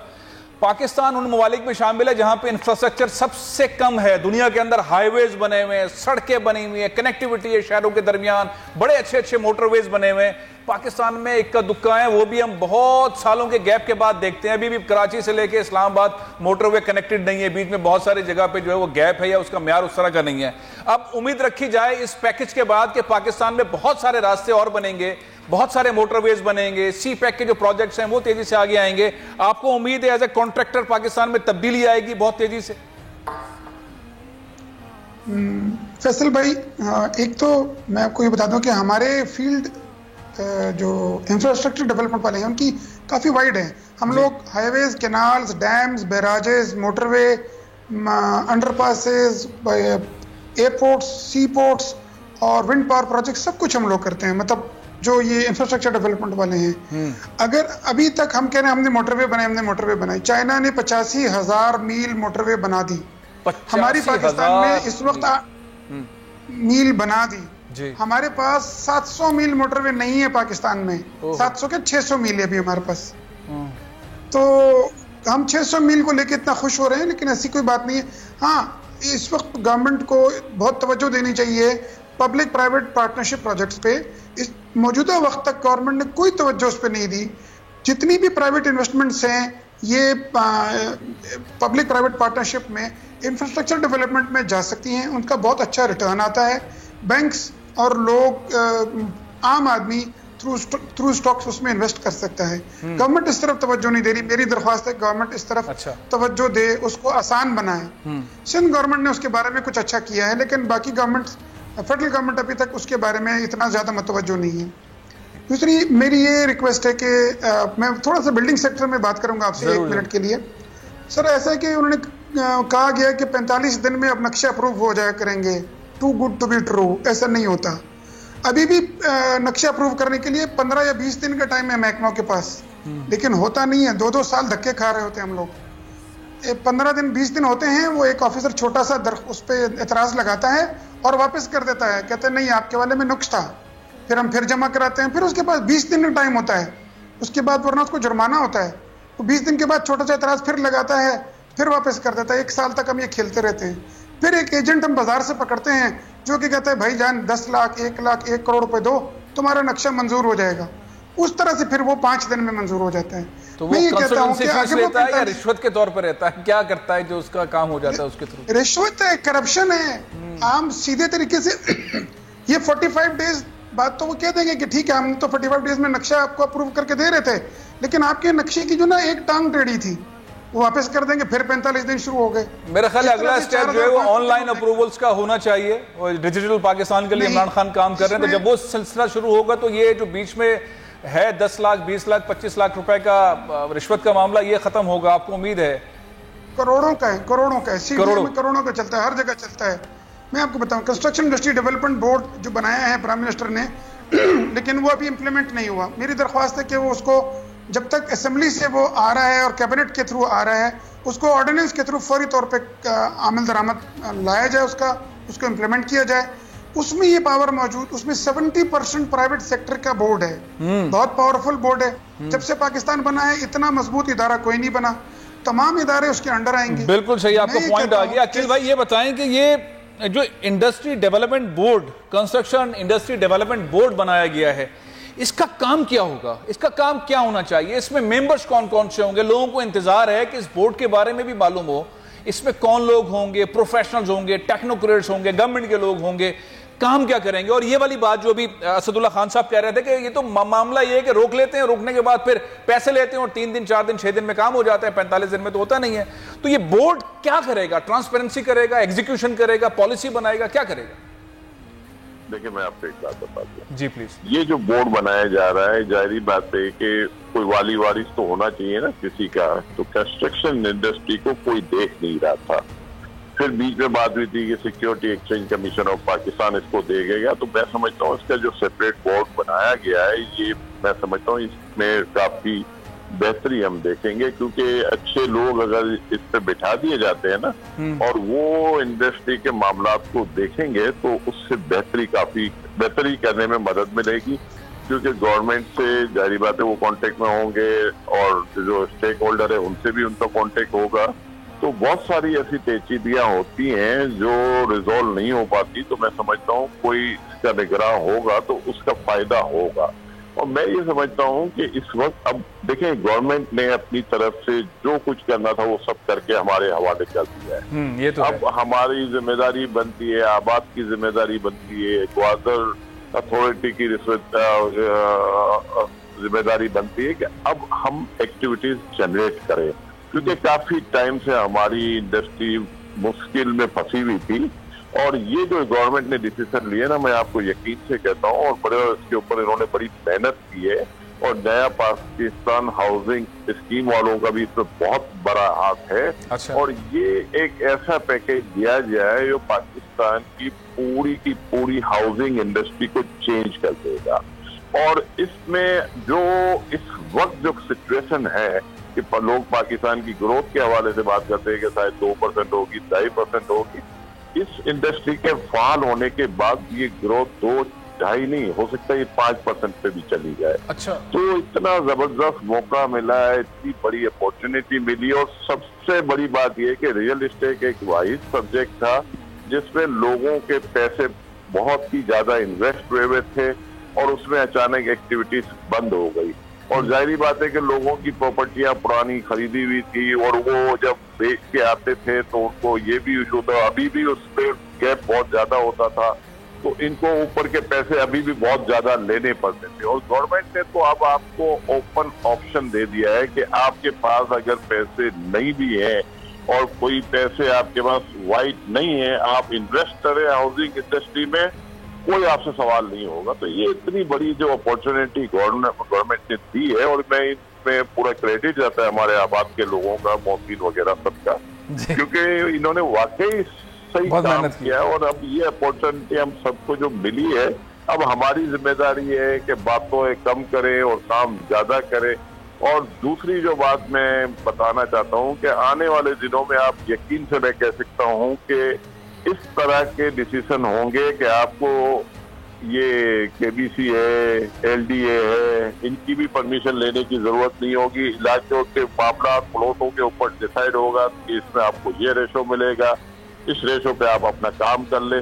پاکستان ان ممالک میں شامل ہے جہاں پہ انفراسٹرکچر سب سے کم ہے دنیا کے اندر. ہائی ویز بنے ہوئے ہیں، سڑکیں بنی ہوئی ہیں، کنیکٹیوٹی ہے شہروں کے درمیان، بڑے اچھے اچھے موٹر ویز بنے ہوئے ہیں. پاکستان میں ایک کا دکا ہے، وہ بھی ہم بہت سالوں کے گیپ کے بعد دیکھتے ہیں. ابھی بھی کراچی سے لے کے اسلام آباد موٹر وے کنیکٹڈ نہیں ہے، بیچ میں بہت ساری جگہ پہ جو ہے وہ گیپ ہے یا اس کا معیار اس طرح کا نہیں ہے. اب امید رکھی جائے اس پیکج کے بعد کہ پاکستان میں بہت سارے راستے اور بنیں گے، بہت سارے موٹر ویز بنیں گے، سی پیک کے جو پروجیکٹس ہیں وہ تیزی سے آگے آئیں گے. آپ کو امید ہے ایز اے کانٹریکٹر پاکستان میں تبدیلی آئے گی بہت تیزی سے؟ فیصل بھائی، ایک تو میں آپ کو یہ بتا دوں کہ ہمارے فیلڈ جو انفراسٹرکچر ڈیولپمنٹ والے ہیں ان کی کافی وائڈ ہیں. ہم لوگ ہائی ویز، کینالز، ڈیمز، بیراجز، موٹر وے، انڈر پاسز، ایئرپورٹس، سی پورٹس اور ونڈ پاور پروجیکٹ سب کچھ ہم لوگ کرتے ہیں. مطلب جو یہ انفراسٹرکچر ڈیولپمنٹ والے ہیں، اگر ابھی تک ہم کہہ رہے ہیں ہم نے موٹر وے بنائے، ہم نے موٹر وے بنائے، چائنا نے 85,000 میل موٹر وے بنا دی. ہماری پاکستان میں اس وقت میل بنا دی. ہمارے پاس 700 میل موٹر وے نہیں ہے پاکستان میں. 700 کے 600 میل ہے ابھی ہمارے پاس. تو ہم 600 میل کو لے کے اتنا خوش ہو رہے ہیں، لیکن ایسی کوئی بات نہیں ہے. ہاں، اس وقت گورنمنٹ کو بہت توجہ دینی چاہیے پبلک پرائیویٹ پارٹنرشپ پروجیکٹس پہ. اس موجودہ وقت تک گورنمنٹ نے کوئی توجہ اس پہ نہیں دی. جتنی بھی پرائیویٹ انویسٹمنٹس ہیں یہ پبلک پرائیویٹ پارٹنرشپ میں انفراسٹرکچر ڈیولپمنٹ میں جا سکتی ہیں. ان کا بہت اچھا ریٹرن آتا ہے. بینکس اور لوگ، عام آدمی تھرو اسٹاکس اس میں انویسٹ کر سکتا ہے. گورنمنٹ اس طرف توجہ نہیں دے رہی. میری درخواست ہے گورنمنٹ اس طرف توجہ دے، اس کو آسان بنائے. سندھ گورنمنٹ نے اس کے بارے میں کچھ اچھا کیا ہے، لیکن باقی گورنمنٹ، فیڈرل گورنمنٹ ابھی تک اس کے بارے میں اتنا زیادہ متوجہ نہیں ہے. دوسری میری یہ ریکویسٹ ہے کہ میں تھوڑا سا بلڈنگ سیکٹر میں بات کروں گا آپ سے 1 منٹ کے لیے. سر ایسا ہے کہ انہوں نے کہا گیا کہ 45 دن میں اب نقشے اپروو ہو جایا کریں گے. Too good to be true, ایسا نہیں ہوتا. ابھی بھی نقشے اپروو کرنے کے لیے 15 یا 20 دن کا ٹائم ہے محکمہ کے پاس. لیکن ہوتا نہیں ہے. 2-2 سال دھکے کھا رہے ہوتے ہیں ہم لوگ. 15 دن 20 دن ہوتے ہیں, وہ ایک آفیسر چھوٹا سا اس پہ اعتراض لگاتا ہے اور واپس کر دیتا ہے, کہتے ہیں نہیں آپ کے والے میں نقص تھا. پھر ہم پھر جمع کراتے ہیں, پھر اس کے پاس 20 دن کا ٹائم ہوتا ہے, اس کے بعد ورنہ اس کو جرمانہ ہوتا ہے. تو 20 دن کے بعد چھوٹا سا اعتراض پھر لگاتا ہے, پھر واپس کر دیتا ہے. 1 سال تک ہم یہ کھیلتے رہتے ہیں. پھر ایک ایجنٹ ہم بازار سے پکڑتے ہیں جو کہ کہتا ہے بھائی جان 10 لاکھ 1 لاکھ 1 کروڑ روپے دو, تمہارا نقشہ منظور ہو جائے گا. اس طرح سے پھر وہ 5 دن میں منظور ہو جاتا ہے. تو وہ کنسلٹنسی فیس لیتا ہے یا رشوت کے طور پر رہتا ہے, کیا کرتا ہے جو اس کا کام ہو جاتا ہے اس کے تھرو؟ رشوت ہے, کرپشن ہے. عام سیدھے طریقے سے یہ 45 ڈیز بعد تو وہ کہہ دیں گے کہ ٹھیک ہے ہم تو 45 ڈیز میں نقشہ آپ کو اپروو کر کے دے رہے تھے, لیکن آپ کے نقشے کی جو نا ایک ٹانگ ٹیڑھی تھی وہ واپس کر دیں گے, پھر 45 دن شروع ہو گئے. میرا خیال ہے اگلا اسٹیپ جو ہے وہ آن لائن اپروولز کا ہونا چاہیے. ڈیجیٹل پاکستان کے لیے عمران خان کام کر رہے ہیں, تو جب وہ سلسلہ شروع ہوگا تو یہ جو بیچ میں ہے 10 لاکھ 20 لاکھ 25 لاکھ روپے کا رشوت کا معاملہ, یہ ختم ہوگا, آپ کو امید ہے؟ کروڑوں کا ہے, کروڑوں کا ہے, کروڑوں کا چلتا ہے, ہر جگہ چلتا ہے. میں آپ کو بتاؤں, کنسٹرکشن انڈسٹری ڈیولپمنٹ بورڈ جو بنایا ہے پرائم منسٹر نے, لیکن وہ ابھی امپلیمنٹ نہیں ہوا. میری درخواست ہے کہ وہ اس کو جب تک اسمبلی سے وہ آ رہا ہے اور کیبنٹ کے تھرو آ رہا ہے, اس کو آرڈیننس کے تھرو فوری طور پہ عمل درآمد لایا جائے, اس کو امپلیمنٹ کیا جائے. اس میں یہ پاور موجود, اس میں 70% پرائیویٹ سیکٹر کا بورڈ ہے, بہت پاورفل بورڈ ہے. جب سے پاکستان بنا ہے اتنا مضبوط ادارہ کوئی نہیں بنا, تمام ادارے اس کے انڈر آئیں گے. بالکل صحیح, آپ کا پوائنٹ آ گیا. عقیل بھائی یہ بتائیں کہ یہ جو industry development board, construction industry development board بنایا گیا ہے, اس کا کام کیا ہوگا, اس کا کام کیا ہونا چاہیے, اس میں ممبرز کون کون سے ہوں گے؟ لوگوں کو انتظار ہے کہ اس بورڈ کے بارے میں بھی معلوم ہو, اس میں کون لوگ ہوں گے, پروفیشنلز ہوں گے, ٹیکنوکریٹس ہوں گے, گورنمنٹ کے لوگ ہوں گے, کام کیا کریں گے؟ اور یہ والی بات جو ابھی اسد اللہ خان صاحب کہہ رہے تھے کہ یہ تو معاملہ یہ ہے کہ روک لیتے ہیں, روکنے کے بعد پھر پیسے لیتے ہیں اور 3 دن 4 دن 6 دن میں کام ہو جاتا ہے, 45 دن میں تو ہوتا نہیں ہے. تو یہ بورڈ کیا کرے گا؟ ٹرانسپیرنسی کرے گا, ایگزیکیوشن کرے گا, پالیسی بنائے گا, کیا کرے گا؟ دیکھیں میں آپ کو ایک بات بتا دوں. جی پلیز. یہ جو بورڈ بنایا جا رہا ہے, ظاہری بات ہے کہ کوئی والی وارث تو ہونا چاہیے نا کسی کا. تو کنسٹرکشن انڈسٹری کو کوئی دیکھ نہیں رہا تھا. پھر بیچ میں بات ہوئی تھی کہ security exchange commission of Pakistan اس کو دے گا. تو میں سمجھتا ہوں اس کا جو سیپریٹ بورڈ بنایا گیا ہے, یہ میں سمجھتا ہوں اس میں کافی بہتری ہم دیکھیں گے, کیونکہ اچھے لوگ اگر اس پہ بٹھا دیے جاتے ہیں نا اور وہ انڈسٹری کے معاملات کو دیکھیں گے تو اس سے بہتری کرنے میں مدد ملے گی. کیونکہ گورنمنٹ سے ظاہری بات ہے وہ کانٹیکٹ میں ہوں گے اور جو اسٹیک ہولڈر ہے ان سے بھی ان کا کانٹیکٹ ہوگا. تو بہت ساری ایسی پیچیدگیاں ہوتی ہیں جو ریزولو نہیں ہو پاتی. تو میں سمجھتا ہوں کوئی اس کا نگراں ہوگا تو اس کا فائدہ ہوگا. اور میں یہ سمجھتا ہوں کہ اس وقت اب دیکھیں گورنمنٹ نے اپنی طرف سے جو کچھ کرنا تھا وہ سب کر کے ہمارے حوالے کر دیا ہے. اب ہماری ذمہ داری بنتی ہے, آباد کی ذمہ داری بنتی ہے, گوادر اتھارٹی کی ذمہ داری بنتی ہے کہ اب ہم ایکٹیویٹیز جنریٹ کریں, کیونکہ کافی ٹائم سے ہماری انڈسٹری مشکل میں پھنسی ہوئی تھی. اور یہ جو گورنمنٹ نے ڈیسیژن لیے نا, میں آپ کو یقین سے کہتا ہوں, اور بڑے اس کے اوپر انہوں نے بڑی محنت کی ہے. اور نیا پاکستان ہاؤسنگ اسکیم والوں کا بھی اس میں بہت بڑا ہاتھ ہے. اور یہ ایک ایسا پیکیج دیا جائے جو پاکستان کی پوری ہاؤسنگ انڈسٹری کو چینج کر دے گا. اور اس میں جو اس وقت جو سچویشن ہے کہ لوگ پاکستان کی گروتھ کے حوالے سے بات کرتے ہیں کہ شاید 2% ہوگی, 2.5% ہوگی. اس انڈسٹری کے فعال ہونے کے بعد یہ گروتھ 2-2.5 نہیں ہو سکتا, یہ 5% پہ بھی چلی جائے. اچھا, تو اتنا زبردست موقع ملا ہے, اتنی بڑی اپورچونٹی ملی. اور سب سے بڑی بات یہ کہ ریئل اسٹیٹ ایک واحد سبجیکٹ تھا جس میں لوگوں کے پیسے بہت ہی زیادہ انویسٹ ہوئے تھے اور اس میں اچانک ایکٹیویٹیز بند ہو گئی. اور ظاہری بات ہے کہ لوگوں کی پراپرٹیاں پرانی خریدی ہوئی تھی اور وہ جب بیچ کے آتے تھے تو ان کو یہ بھی ایشو تھا, ابھی بھی اس پہ گیپ بہت زیادہ ہوتا تھا. تو ان کو اوپر کے پیسے ابھی بھی بہت زیادہ لینے پڑتے تھے. اور گورنمنٹ نے تو اب آپ کو اوپن آپشن دے دیا ہے کہ آپ کے پاس اگر پیسے نہیں بھی ہیں اور کوئی پیسے آپ کے پاس وائٹ نہیں ہیں, آپ انویسٹ کریں ہاؤسنگ انڈسٹری میں, کوئی آپ سے سوال نہیں ہوگا. تو یہ اتنی بڑی جو اپورچونٹی گورنمنٹ نے دی ہے, اور میں اس میں پورا کریڈٹ جاتا ہے ہمارے آباد کے لوگوں کا, محسن وغیرہ سب کا, کیونکہ انہوں نے واقعی صحیح کام کیا. اور اب یہ اپورچونٹی ہم سب کو جو ملی ہے, اب ہماری ذمہ داری ہے کہ باتوں کم کریں اور کام زیادہ کریں. اور دوسری جو بات میں بتانا چاہتا ہوں کہ آنے والے دنوں میں آپ یقین سے میں کہہ سکتا ہوں کہ اس طرح کے ڈیسیزن ہوں گے کہ آپ کو یہ KBC ہے, LDA ہے, ان کی بھی پرمیشن لینے کی ضرورت نہیں ہوگی. علاقوں کے معاملات پلاٹوں کے اوپر ڈیسائیڈ ہوگا کہ اس میں آپ کو یہ ریشو ملے گا, اس ریشو پہ آپ اپنا کام کر لیں.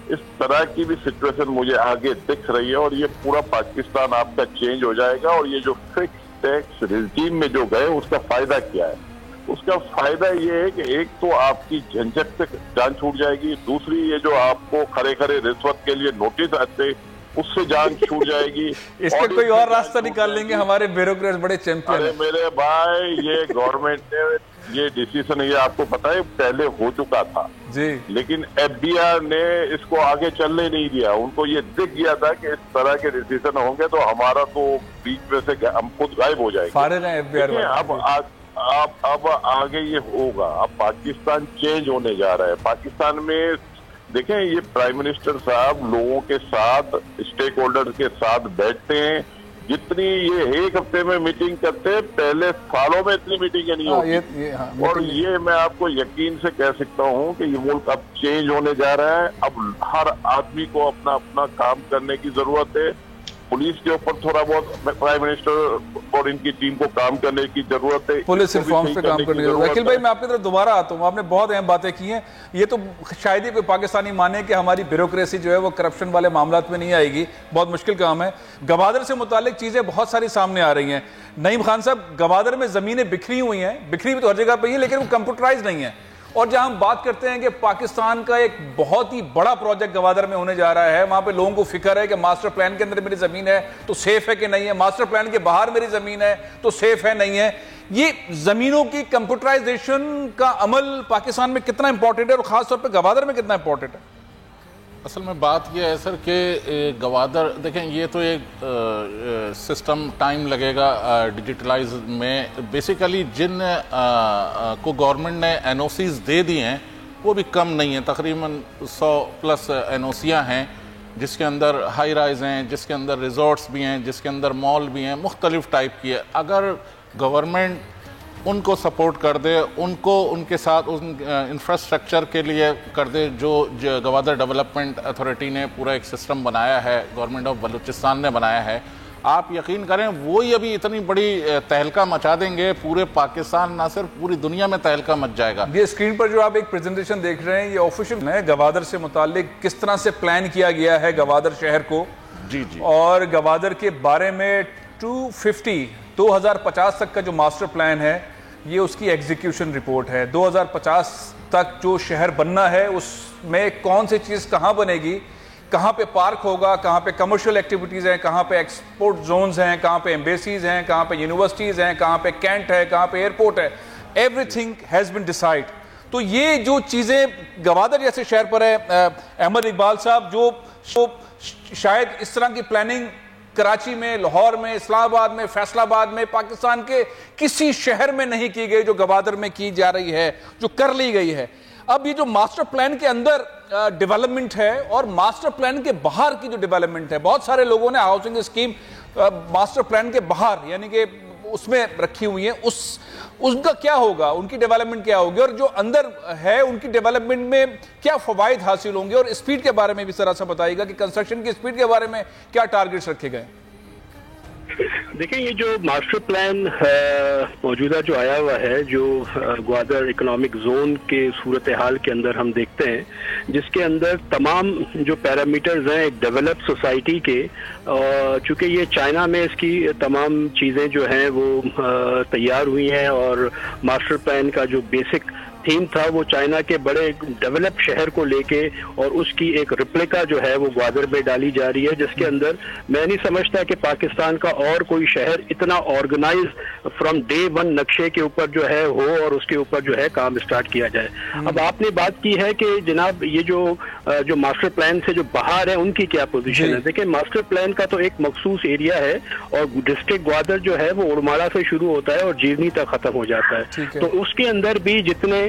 اس طرح کی بھی سچویشن مجھے آگے دکھ رہی ہے اور یہ پورا پاکستان آپ کا چینج ہو جائے گا. اور یہ جو فکس ٹیکس ریجیم میں جو گئے اس کا فائدہ کیا ہے؟ اس کا فائدہ یہ ہے کہ ایک تو آپ کی جھنجھٹ سے جان چھوٹ جائے گی, دوسری یہ جو آپ کو کھڑے کھڑے رشوت کے لیے نوٹس آتے اس سے جان چھوٹ جائے گی. اس کا کوئی اور راستہ نکال لیں گے ہمارے بیوروکریٹس بڑے چیمپئن ہیں. میرے بھائی یہ گورنمنٹ نے یہ ڈیسیزن یہ آپ کو پتا ہے پہلے ہو چکا تھا جی, لیکن FBI نے اس کو آگے چلنے نہیں دیا. ان کو یہ دکھ گیا تھا کہ اس طرح کے ڈیسیزن ہوں گے تو ہمارا تو بیچ میں سے ہم خود غائب ہو جائے گے. فارغ ہیں FBI. اب آگے یہ ہوگا. اب پاکستان چینج ہونے جا رہا ہے. پاکستان میں دیکھیں یہ پرائم منسٹر صاحب لوگوں کے ساتھ اسٹیک ہولڈر کے ساتھ بیٹھتے ہیں. جتنی یہ ایک ہفتے میں میٹنگ کرتے پہلے سالوں میں اتنی میٹنگیں نہیں ہوتی. اور یہ میں آپ کو یقین سے کہہ سکتا ہوں کہ یہ ملک اب چینج ہونے جا رہا ہے. اب ہر آدمی کو اپنا اپنا کام کرنے کی ضرورت ہے. پولیس کے اوپر تھوڑا بہت پرائم منسٹر اور ان کی ٹیم کو کام کرنے کی ضرورت ہے. پولیس ریفارمز پہ کام کرنے کی ضرورت ہے. عقیل بھائی میں آپ کی طرف دوبارہ آتا ہوں. آپ نے بہت اہم باتیں کی ہیں. یہ تو شاید ہی کوئی پاکستانی مانے کہ ہماری بیوروکریسی جو ہے وہ کرپشن والے معاملات میں نہیں آئے گی. بہت مشکل کام ہے. گوادر سے متعلق چیزیں بہت ساری سامنے آ رہی ہیں. نعیم خان صاحب, گوادر میں زمینیں بکھری ہوئی ہیں, بکھری بھی تو ہر جگہ پہ ہی ہیں لیکن وہ کمپیوٹرائز نہیں ہیں. اور جہاں ہم بات کرتے ہیں کہ پاکستان کا ایک بہت ہی بڑا پروجیکٹ گوادر میں ہونے جا رہا ہے, وہاں پہ لوگوں کو فکر ہے کہ ماسٹر پلان کے اندر میری زمین ہے تو سیف ہے کہ نہیں ہے, ماسٹر پلان کے باہر میری زمین ہے تو سیف ہے نہیں ہے. یہ زمینوں کی کمپیوٹرائزیشن کا عمل پاکستان میں کتنا امپورٹنٹ ہے اور خاص طور پہ گوادر میں کتنا امپورٹنٹ ہے؟ اصل میں بات یہ ہے سر کہ گوادر دیکھیں یہ تو ایک سسٹم ٹائم لگے گا ڈیجیٹلائز میں. بیسیکلی جن کو گورنمنٹ نے NOCs دے دی ہیں وہ بھی کم نہیں ہیں, تقریباً 100+ NOCیاں ہیں جس کے اندر ہائی رائز ہیں, جس کے اندر ریزورٹس بھی ہیں, جس کے اندر مال بھی ہیں, مختلف ٹائپ کی ہے. اگر گورنمنٹ ان کو سپورٹ کر دے, ان کو ان کے ساتھ ان انفراسٹرکچر کے لیے کر دے جو گوادر ڈیولپمنٹ اتھارٹی نے پورا ایک سسٹم بنایا ہے, گورنمنٹ آف بلوچستان نے بنایا ہے, آپ یقین کریں وہی ابھی اتنی بڑی تہلکہ مچا دیں گے پورے پاکستان, نہ صرف پوری دنیا میں تہلکہ مچ جائے گا. یہ اسکرین پر جو آپ ایک پریزنٹیشن دیکھ رہے ہیں یہ آفیشیل ہے گوادر سے متعلق کس طرح سے پلان کیا گیا ہے گوادر شہر کو. جی جی. اور گوادر کے بارے میں 2050 تک کا جو ماسٹر پلان ہے یہ اس کی ایگزیکیوشن رپورٹ ہے. 2050 تک جو شہر بننا ہے اس میں کون سی چیز کہاں بنے گی, کہاں پہ پارک ہوگا, کہاں پہ کمرشل ایکٹیویٹیز ہیں, کہاں پہ ایکسپورٹ زونز ہیں, کہاں پہ ایمبیسیز ہیں, کہاں پہ یونیورسٹیز ہیں, کہاں پہ کینٹ ہے, کہاں پہ ایئرپورٹ ہے. Every thing has been decide. تو یہ جو چیزیں گوادر جیسے شہر پر ہے, احمد اقبال صاحب, جو شاید اس طرح کی پلاننگ کراچی میں, لاہور میں, اسلام آباد میں, فیصل آباد میں, پاکستان کے کسی شہر میں نہیں کی گئی جو گوادر میں کی جا رہی ہے, جو کر لی گئی ہے. اب یہ جو ماسٹر پلان کے اندر ڈیولپمنٹ ہے اور ماسٹر پلان کے باہر کی جو ڈیولپمنٹ ہے, بہت سارے لوگوں نے ہاؤسنگ اسکیم ماسٹر پلان کے باہر یعنی کہ اس میں رکھی ہوئی ہیں, ان کا کیا ہوگا, ان کی ڈیولپمنٹ کیا ہوگی, اور جو اندر ہے ان کی ڈیولپمنٹ میں کیا فوائد حاصل ہوں گے, اور اسپیڈ کے بارے میں بھی ذرا سا بتائیے گا کہ کنسٹرکشن کی اسپیڈ کے بارے میں کیا ٹارگٹس رکھے گئے. دیکھیں یہ جو ماسٹر پلان موجودہ جو آیا ہوا ہے, جو گوادر اکنامک زون کے صورتحال کے اندر ہم دیکھتے ہیں, جس کے اندر تمام جو پیرامیٹرز ہیں ایک ڈیولپ سوسائٹی کے, چونکہ یہ چائنا میں اس کی تمام چیزیں جو ہیں وہ تیار ہوئی ہیں, اور ماسٹر پلان کا جو بیسک تھیم تھا وہ چائنا کے بڑے ڈیولپ شہر کو لے کے اور اس کی ایک ریپلیکا جو ہے وہ گوادر میں ڈالی جا رہی ہے, جس کے اندر میں نہیں سمجھتا کہ پاکستان کا اور کوئی شہر اتنا آرگنائز فرام ڈے ون نقشے کے اوپر جو ہے ہو اور اس کے اوپر جو ہے کام اسٹارٹ کیا جائے. اب آپ نے بات کی ہے کہ جناب یہ جو ماسٹر پلان سے جو باہر ہے ان کی کیا پوزیشن ہے. دیکھیں ماسٹر پلان کا تو ایک مخصوص ایریا ہے اور ڈسٹرکٹ گوادر جو ہے وہ اڑماڑا سے شروع ہوتا ہے اور جیونی تک ختم ہو جاتا ہے, تو اس کے اندر بھی جتنے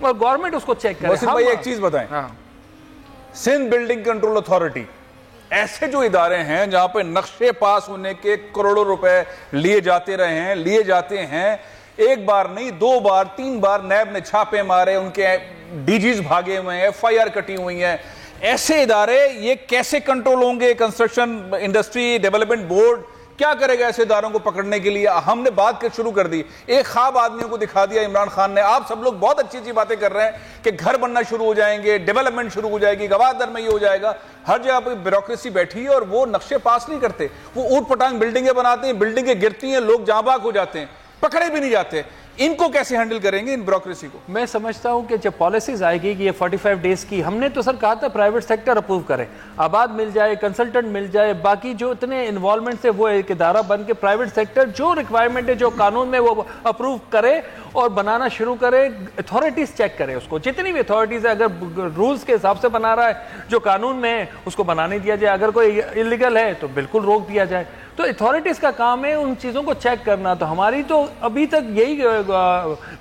اور گورنمنٹ اس کو چیک کرے. وسیم بھائی ایک چیز بتائیں, سندھ بلڈنگ کنٹرول اتھارٹی, ایسے جو ادارے ہیں جہاں پہ نقشے پاس ہونے کے کروڑوں روپے لیے جاتے ہیں, ایک بار نہیں 2 بار 3 بار نیب نے چھاپے مارے, ان کے ڈی جیز بھاگے ہوئے ہیں, FIR کٹی ہوئی ہیں, ایسے ادارے یہ کیسے کنٹرول ہوں گے؟ کنسٹرکشن انڈسٹری ڈیولپمنٹ بورڈ کیا کرے گا ایسے اداروں کو پکڑنے کے لیے؟ ہم نے بات شروع کر دی, ایک خواب آدمیوں کو دکھا دیا عمران خان نے. آپ سب لوگ بہت اچھی اچھی باتیں کر رہے ہیں کہ گھر بننا شروع ہو جائیں گے, ڈیولپمنٹ شروع ہو جائے گی, گوادر میں یہ ہو جائے گا. ہر جگہ پہ بیوروکریسی بیٹھی ہے اور وہ نقشے پاس نہیں کرتے, وہ اوٹ پٹانگ بلڈنگیں بناتے ہیں, بلڈنگیں گرتی ہیں, لوگ جاں باک ہو جاتے ہیں, پکڑے بھی نہیں جاتے. ان کو کیسے ہینڈل کریں گے ان بیوروکریسی کو؟ میں سمجھتا ہوں کہ جب پالیسیز آئے گی کہ یہ 45 ڈیز کی, ہم نے تو سر کہا تھا پرائیویٹ سیکٹر اپروو کرے, آباد مل جائے, کنسلٹنٹ مل جائے, باقی جو اتنے انوالومنٹ سے وہ ایک ادارہ بن کے پرائیویٹ سیکٹر جو ریکوائرمنٹ ہے جو قانون میں وہ اپروو کرے اور بنانا شروع کرے. اتھارٹیز چیک کرے اس کو, جتنی بھی اتھارٹیز ہے, اگر رولز کے حساب سے بنا رہا ہے جو قانون میں ہے اس کو بنانے دیا جائے, اگر کوئی انلیگل ہے تو بالکل روک دیا جائے. تو اتھارٹیز کا کام ہے ان چیزوں کو چیک کرنا. تو ہماری تو ابھی تک یہی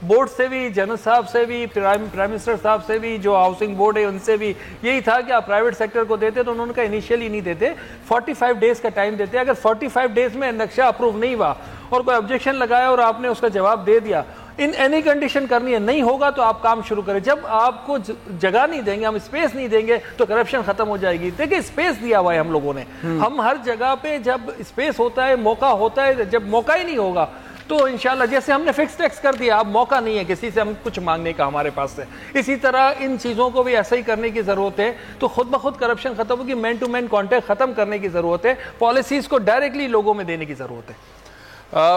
بورڈ سے بھی, جنرل صاحب سے بھی, پرائم منسٹر صاحب سے بھی, جو ہاؤسنگ بورڈ ہے ان سے بھی یہی تھا کہ آپ پرائیویٹ سیکٹر کو دیتے تو انہوں نے کہا انیشیلی نہیں دیتے, 45 ڈیز کا ٹائم دیتے. اگر 45 ڈیز میں نقشہ اپروو نہیں ہوا اور کوئی آبجیکشن لگایا اور آپ نے اس کا جواب دے دیا, ان اینی کنڈیشن کرنی ہے, نہیں ہوگا تو آپ کام شروع کریں. جب آپ کو جگہ نہیں دیں گے, ہم اسپیس نہیں دیں گے تو کرپشن ختم ہو جائے گی. دیکھیں اسپیس دیا ہوا ہے ہم لوگوں نے, ہم ہر جگہ پہ جب اسپیس ہوتا ہے, موقع ہوتا ہے, جب موقع ہی نہیں ہوگا تو انشاءاللہ جیسے ہم نے فکس ٹیکس کر دیا, اب موقع نہیں ہے کسی سے ہم کچھ مانگنے کا ہمارے پاس سے, اسی طرح ان چیزوں کو بھی ایسا ہی کرنے کی ضرورت ہے. تو خود بخود کرپشن ختم ہوگی, مین ٹو مین کانٹیکٹ ختم کرنے کی ضرورت ہے, پالیسیز کو ڈائریکٹلی لوگوں میں دینے کی ضرورت ہے.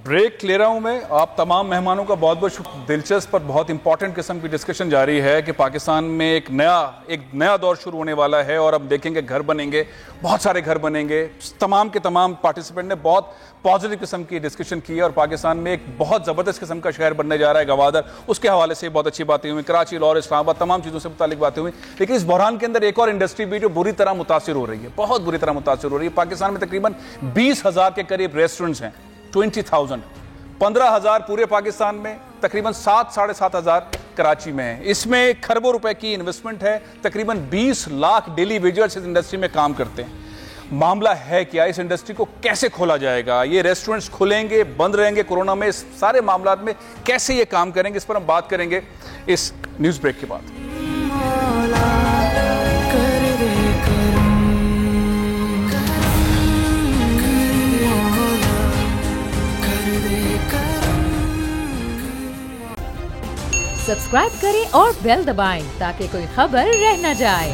بریک لے رہا ہوں میں. آپ تمام مہمانوں کا بہت بہت دلچسپ اور بہت امپورٹنٹ قسم کی ڈسکشن جاری ہے کہ پاکستان میں ایک نیا دور شروع ہونے والا ہے اور اب دیکھیں گے گھر بنیں گے, بہت سارے گھر بنیں گے. تمام کے تمام پارٹیسپینٹ نے بہت پازیٹیو قسم کی ڈسکشن کی ہے اور پاکستان میں ایک بہت زبردست قسم کا شہر بننے جا رہا ہے گوادر, اس کے حوالے سے بہت اچھی باتیں ہوئی, کراچی, لاہور, اسلام آباد, تمام چیزوں سے متعلق باتیں ہوئی. لیکن اس بحران کے اندر ایک اور انڈسٹری بھی جو بری طرح متاثر ہو رہی ہے, بہت بری طرح متاثر ہو رہی ہے. پاکستان میں تقریباً 20,000 کے قریب ریسٹورنٹس ہیں, 20,000, 15,000 پورے پاکستان میں, تقریباً 7,000-7,500 کراچی میں ہیں. اس میں کھربوں روپے کی انویسٹمنٹ ہے, تقریباً 20 لاکھ ڈیلی ویجرز اس انڈسٹری میں کام کرتے ہیں. معاملہ ہے کیا, اس انڈسٹری کو کیسے کھولا جائے گا, یہ ریسٹورنٹس کھلیں گے, بند رہیں گے کورونا میں, اس سارے معاملات میں کیسے یہ کام کریں گے, اس پر ہم بات کریں گے اس نیوز بریک کے بعد. سبسکرائب کریں اور بیل دبائیں تاکہ کوئی خبر رہ نہ جائے.